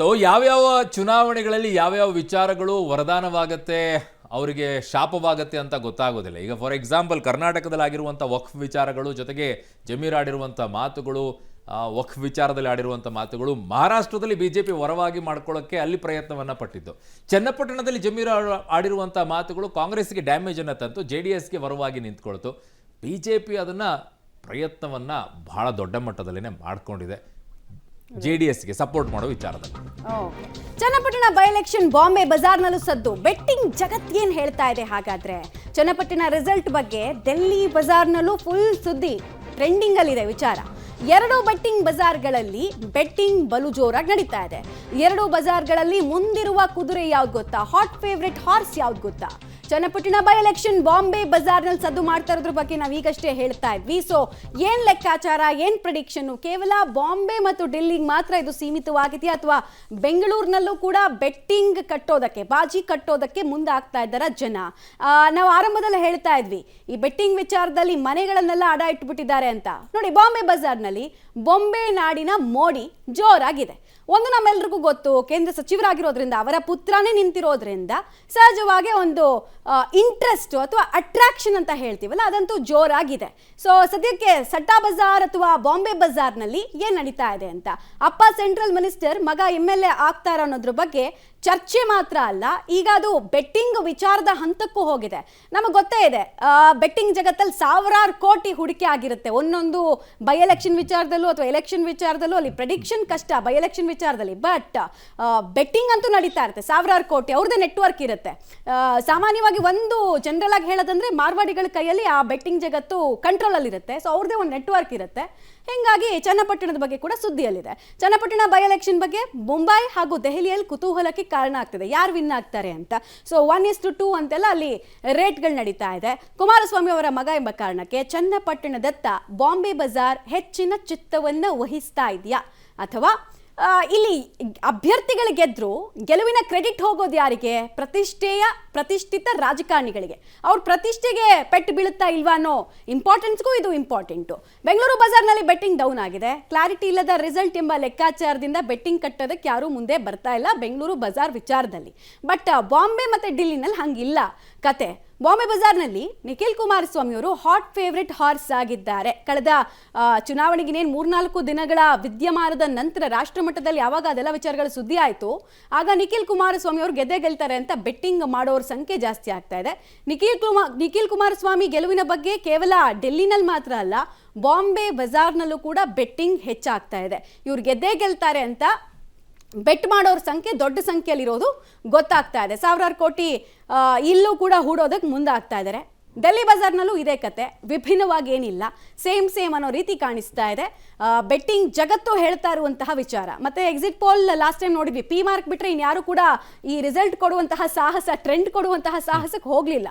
So ಯಾವ್ಯಾವ ಚುನಾವಣೆಗಳಲ್ಲಿ ಯಾವ್ಯಾವ ವಿಚಾರಗಳು ವರದಾನವಾಗತ್ತೆ ಅವರಿಗೆ ಶಾಪವಾಗತ್ತೆ ಅಂತ ಗೊತ್ತಾಗೋದಿಲ್ಲ. ಈಗ ಫಾರ್ ಎಕ್ಸಾಂಪಲ್ ಕರ್ನಾಟಕದಲ್ಲಿ ಆಗಿರುವಂಥ ವಕ್ಫ್ ವಿಚಾರಗಳು ಜೊತೆಗೆ ಜಮೀರ್ ಆಡಿರುವಂಥ ಮಾತುಗಳು, ವಕ್ಫ್ ವಿಚಾರದಲ್ಲಿ ಆಡಿರುವಂಥ ಮಾತುಗಳು ಮಹಾರಾಷ್ಟ್ರದಲ್ಲಿ ಬಿಜೆಪಿ ವರವಾಗಿ ಮಾಡ್ಕೊಳ್ಳೋಕ್ಕೆ ಅಲ್ಲಿ ಪ್ರಯತ್ನವನ್ನು ಪಟ್ಟಿದ್ದು. ಚನ್ನಪಟ್ಟಣದಲ್ಲಿ ಜಮೀರ್ ಆಡಿರುವಂಥ ಮಾತುಗಳು ಕಾಂಗ್ರೆಸ್ಗೆ ಡ್ಯಾಮೇಜನ್ನು ತಂತು, JDSಗೆ ವರವಾಗಿ ನಿಂತ್ಕೊಳ್ತು. ಬಿಜೆಪಿ ಅದನ್ನು ಪ್ರಯತ್ನವನ್ನು ಬಹಳ ದೊಡ್ಡ ಮಟ್ಟದಲ್ಲೇ ಮಾಡಿಕೊಂಡಿದೆ JDSಗೆ ಸಪೋರ್ಟ್ ಮಾಡೋ ವಿಚಾರದಲ್ಲಿ. ಚನ್ನಪಟ್ಟಣ ಬೈ ಎಲೆಕ್ಷನ್ ಬಾಂಬೆ ಬಜಾರ್ನಲ್ಲೂ ಸದ್ದು. ಬೆಟ್ಟಿಂಗ್ ಜಗತ್ ಏನ್ ಹೇಳ್ತಾ ಇದೆ ಹಾಗಾದ್ರೆ? ಚನ್ನಪಟ್ಟಣ ರಿಸಲ್ಟ್ ಬಗ್ಗೆ ಡೆಲ್ಲಿ ಬಜಾರ್ನಲ್ಲೂ ಫುಲ್ ಸುದ್ದಿ ಟ್ರೆಂಡಿಂಗ್ ಅಲ್ಲಿದೆ ವಿಚಾರ. ಎರಡು ಬೆಟ್ಟಿಂಗ್ ಬಜಾರ್ಗಳಲ್ಲಿ ಬೆಟ್ಟಿಂಗ್ ಬಲು ಜೋರಾಗಿ ನಡೀತಾ ಇದೆ. ಎರಡು ಬಜಾರ್ಗಳಲ್ಲಿ ಮುಂದಿರುವ ಕುದುರೆ ಯಾವ್ದು ಗೊತ್ತಾ? ಹಾಟ್ ಫೇವ್ರೆಟ್ ಹಾರ್ಸ್ ಯಾವ್ದು ಗೊತ್ತಾ? ಚನ್ನಪಟ್ಟಣ ಬೈ ಎಲೆಕ್ಷನ್ ಬಾಂಬೆ ಬಜಾರ್ನಲ್ಲಿ ಸದ್ದು ಮಾಡ್ತಾ ಇರೋದ್ರ ಬಗ್ಗೆ ನಾವು ಈಗಷ್ಟೇ ಹೇಳ್ತಾ ಇದ್ವಿ. ಸೊ ಏನ್ ಲೆಕ್ಕಾಚಾರ, ಏನ್ ಪ್ರಿಡಿಕ್ಷನ್? ಕೇವಲ ಬಾಂಬೆ ಮತ್ತು ಡೆಲ್ಲಿಗೆ ಮಾತ್ರ ಇದು ಸೀಮಿತವಾಗಿದೆಯಾ ಅಥವಾ ಬೆಂಗಳೂರಿನಲ್ಲೂ ಕೂಡ ಬೆಟ್ಟಿಂಗ್ ಕಟ್ಟೋದಕ್ಕೆ, ಬಾಜಿ ಕಟ್ಟೋದಕ್ಕೆ ಮುಂದಾಗ್ತಾ ಇದ್ದಾರ ಜನ? ನಾವು ಆರಂಭದಲ್ಲಿ ಹೇಳ್ತಾ ಇದ್ವಿ ಈ ಬೆಟ್ಟಿಂಗ್ ವಿಚಾರದಲ್ಲಿ ಮನೆಗಳನ್ನೆಲ್ಲ ಅಡ ಇಟ್ಬಿಟ್ಟಿದ್ದಾರೆ ಅಂತ. ನೋಡಿ, ಬಾಂಬೆ ಬಜಾರ್ನಲ್ಲಿ ಬೊಂಬೆ ನಾಡಿನ ಮೋಡಿ ಜೋರಾಗಿದೆ. ಒಂದು ನಮ್ಮೆಲ್ರಿಗೂ ಗೊತ್ತು, ಕೇಂದ್ರ ಸಚಿವರಾಗಿರೋದ್ರಿಂದ ಅವರ ಪುತ್ರನೇ ನಿಂತಿರೋದ್ರಿಂದ ಸಹಜವಾಗಿ ಒಂದು ಇಂಟ್ರೆಸ್ಟ್ ಅಥವಾ ಅಟ್ರಾಕ್ಷನ್ ಅಂತ ಹೇಳ್ತೀವಲ್ಲ, ಅದಂತೂ ಜೋರಾಗಿದೆ. ಸೊ ಸದ್ಯಕ್ಕೆ ಸಟ್ಟಾ ಬಜಾರ್ ಅಥವಾ ಬಾಂಬೆ ಬಜಾರ್ನಲ್ಲಿ ಏನ್ ನಡೀತಾ ಇದೆ ಅಂತ, ಅಪ್ಪ ಸೆಂಟ್ರಲ್ ಮಿನಿಸ್ಟರ್, ಮಗ MLA ಆಗ್ತಾರ ಅನ್ನೋದ್ರ ಬಗ್ಗೆ ಚರ್ಚೆ ಮಾತ್ರ ಅಲ್ಲ, ಈಗ ಅದು ಬೆಟ್ಟಿಂಗ್ ವಿಚಾರದ ಹಂತಕ್ಕೂ ಹೋಗಿದೆ. ನಮಗೆ ಗೊತ್ತೇ ಇದೆ, ಬೆಟ್ಟಿಂಗ್ ಜಗತ್ತಲ್ಲಿ ಸಾವಿರಾರು ಕೋಟಿ ಹೂಡಿಕೆ ಆಗಿರುತ್ತೆ ಒಂದೊಂದು ಬೈ ಎಲೆಕ್ಷನ್ ವಿಚಾರದಲ್ಲೂ ಅಥವಾ ಎಲೆಕ್ಷನ್ ವಿಚಾರದಲ್ಲೂ. ಅಲ್ಲಿ ಪ್ರೆಡಿಕ್ಷನ್ ಕಷ್ಟ ಬೈ ಎಲೆಕ್ಷನ್ ವಿಚಾರದಲ್ಲಿ, ಬಟ್ ಬೆಟ್ಟಿಂಗ್ ಅಂತೂ ನಡೀತಾ ಇರುತ್ತೆ. ಸಾವಿರಾರು ಕೋಟಿ ಅವ್ರದ್ದೇ ನೆಟ್ವರ್ಕ್ ಇರುತ್ತೆ. ಸಾಮಾನ್ಯವಾಗಿ ಒಂದು ಜನರಲ್ ಆಗಿ ಹೇಳೋದಂದ್ರೆ ಮಾರ್ವಾಡಿಗಳ ಕೈಯಲ್ಲಿ ಆ ಬೆಟ್ಟಿಂಗ್ ಜಗತ್ತು ಕಂಟ್ರೋಲ್ ಅಲ್ಲಿ ಇರುತ್ತೆ. ಸೊ ಅವ್ರದ್ದೇ ಒಂದು ನೆಟ್ವರ್ಕ್ ಇರುತ್ತೆ. ಹಿಂಗಾಗಿ ಚನ್ನಪಟ್ಟಣದ ಬಗ್ಗೆ ಕೂಡ ಸುದ್ದಿಯಲ್ಲಿದೆ. ಚನ್ನಪಟ್ಟಣ ಬೈ ಎಲೆಕ್ಷನ್ ಬಗ್ಗೆ ಮುಂಬೈ ಹಾಗೂ ದೆಹಲಿಯಲ್ಲಿ ಕುತೂಹಲಕ್ಕೆ ಕಾರಣ ಆಗ್ತಿದೆ, ಯಾರು ವಿನ್ ಆಗ್ತಾರೆ ಅಂತ. ಸೊ 1:2 ಅಂತೆಲ್ಲ ಅಲ್ಲಿ ರೇಟ್ಗಳು ನಡೀತಾ ಇದೆ. ಕುಮಾರಸ್ವಾಮಿ ಅವರ ಮಗ ಎಂಬ ಕಾರಣಕ್ಕೆ ಚನ್ನಪಟ್ಟಣದತ್ತ ಬಾಂಬೆ ಬಜಾರ್ ಹೆಚ್ಚಿನ ಚಿತ್ತವನ್ನು ವಹಿಸ್ತಾ ಇದೆಯಾ, ಅಥವಾ ಇಲ್ಲಿ ಅಭ್ಯರ್ಥಿಗಳು ಗೆದ್ರು ಗೆಲುವಿನ ಕ್ರೆಡಿಟ್ ಹೋಗೋದು ಯಾರಿಗೆ? ಪ್ರತಿಷ್ಠಿತ ರಾಜಕಾರಣಿಗಳಿಗೆ. ಅವ್ರ ಪ್ರತಿಷ್ಠೆಗೆ ಪೆಟ್ಟು ಬೀಳುತ್ತಾ ಇಲ್ವಾ ಅನ್ನೋ ಇಂಪಾರ್ಟೆನ್ಸ್ಗೂ ಇದು ಇಂಪಾರ್ಟೆಂಟು. ಬೆಂಗಳೂರು ಬಜಾರ್ನಲ್ಲಿ ಬೆಟ್ಟಿಂಗ್ ಡೌನ್ ಆಗಿದೆ. ಕ್ಲಾರಿಟಿ ಇಲ್ಲದ ರಿಸಲ್ಟ್ ಎಂಬ ಲೆಕ್ಕಾಚಾರದಿಂದ ಬೆಟ್ಟಿಂಗ್ ಕಟ್ಟೋದಕ್ಕೆ ಯಾರೂ ಮುಂದೆ ಬರ್ತಾ ಇಲ್ಲ ಬೆಂಗಳೂರು ಬಜಾರ್ ವಿಚಾರದಲ್ಲಿ. ಬಟ್ ಬಾಂಬೆ ಮತ್ತು ಡೆಲ್ಲಿನಲ್ಲಿ ಹಂಗಿಲ್ಲ ಕತೆ. ಬಾಂಬೆ ಬಜಾರ್ನಲ್ಲಿ ನಿಖಿಲ್ ಕುಮಾರಸ್ವಾಮಿ ಅವರು ಹಾಟ್ ಫೇವ್ರೆಟ್ ಹಾರ್ಸ್ ಆಗಿದ್ದಾರೆ. ಕಳೆದ ಚುನಾವಣೆಗೆ 3-4 ದಿನಗಳ ವಿದ್ಯಮಾನದ ನಂತರ ರಾಷ್ಟ್ರ ಮಟ್ಟದಲ್ಲಿ ಯಾವಾಗ ಅದೆಲ್ಲ ವಿಚಾರಗಳು ಸುದ್ದಿ ಆಯಿತು, ಆಗ ನಿಖಿಲ್ ಕುಮಾರಸ್ವಾಮಿ ಅವರು ಗೆಲ್ತಾರೆ ಅಂತ ಬೆಟ್ಟಿಂಗ್ ಮಾಡೋರ ಸಂಖ್ಯೆ ಜಾಸ್ತಿ ಆಗ್ತಾ ಇದೆ. ನಿಖಿಲ್ ಕುಮಾರಸ್ವಾಮಿ ಗೆಲುವಿನ ಬಗ್ಗೆ ಕೇವಲ ಡೆಲ್ಲಿನಲ್ಲಿ ಮಾತ್ರ ಅಲ್ಲ, ಬಾಂಬೆ ಬಜಾರ್ನಲ್ಲೂ ಕೂಡ ಬೆಟ್ಟಿಂಗ್ ಹೆಚ್ಚಾಗ್ತಾ ಇದೆ. ಇವ್ರು ಗೆಲ್ತಾರೆ ಅಂತ ಬೆಟ್ ಮಾಡೋರ ಸಂಖ್ಯೆ ದೊಡ್ಡ ಸಂಖ್ಯೆಯಲ್ಲಿರೋದು ಗೊತ್ತಾಗ್ತಾ ಇದೆ. ಸಾವಿರಾರು ಕೋಟಿ ಇಲ್ಲೂ ಕೂಡ ಹೂಡೋದಕ್ಕೆ ಮುಂದಾಗ್ತಾ ಇದ್ದಾರೆ. ಡೆಲ್ಲಿ ಬಜಾರ್ನಲ್ಲೂ ಇದೇ ಕತೆ, ವಿಭಿನ್ನವಾಗಿ ಏನಿಲ್ಲ, ಸೇಮ್ ಅನ್ನೋ ರೀತಿ ಕಾಣಿಸ್ತಾ ಇದೆ. ಬೆಟ್ಟಿಂಗ್ ಜಗತ್ತು ಹೇಳ್ತಾ ಇರುವಂತಹ ವಿಚಾರ. ಮತ್ತೆ ಎಕ್ಸಿಟ್ ಪೋಲ್ ಲಾಸ್ಟ್ ಟೈಮ್ ನೋಡಿದ್ವಿ, P ಮಾರ್ಕ್ ಬಿಟ್ರೆ ಇನ್ಯಾರು ಕೂಡ ಈ ರಿಸಲ್ಟ್ ಕೊಡುವಂತಹ ಸಾಹಸ, ಟ್ರೆಂಡ್ ಕೊಡುವಂತಹ ಸಾಹಸಕ್ಕೆ ಹೋಗ್ಲಿಲ್ಲ.